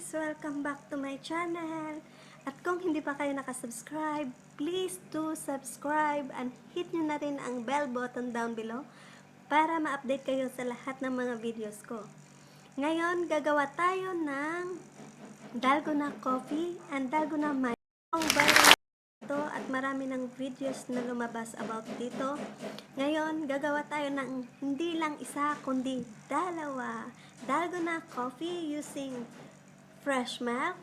guys! Welcome back to my channel. At kung hindi pa kayo nakasubscribe, please do subscribe and hit nyo na rin ang bell button down below para ma-update kayo sa lahat ng mga videos ko. Ngayon, gagawa tayo ng Dalgona Coffee and Dalgona Milo. Viral ito at marami ng videos na lumabas about dito. Ngayon, gagawa tayo ng hindi lang isa kundi dalawa. Dalgona Coffee using fresh milk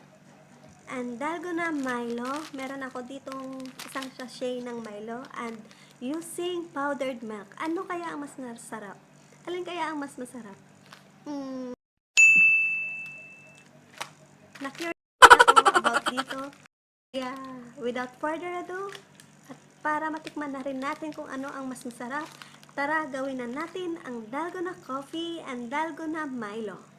and Dalgona Milo. Meron ako ditong isang sachet ng Milo and using powdered milk. Ano kaya ang mas masarap? Alin kaya ang mas masarap? Na-curious ako about dito. Kaya, without further ado, at para matikman na rin natin kung ano ang mas masarap, tara gawin na natin ang Dalgona Coffee and Dalgona Milo.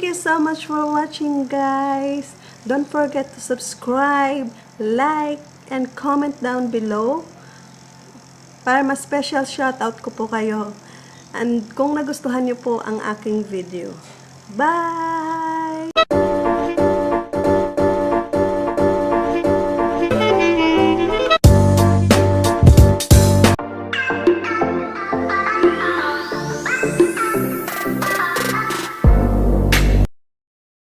Thank you so much for watching, guys. Don't forget to subscribe, like, and comment down below para mas special shoutout ko po kayo. And kung nagustuhan niyo po ang aking video. Bye!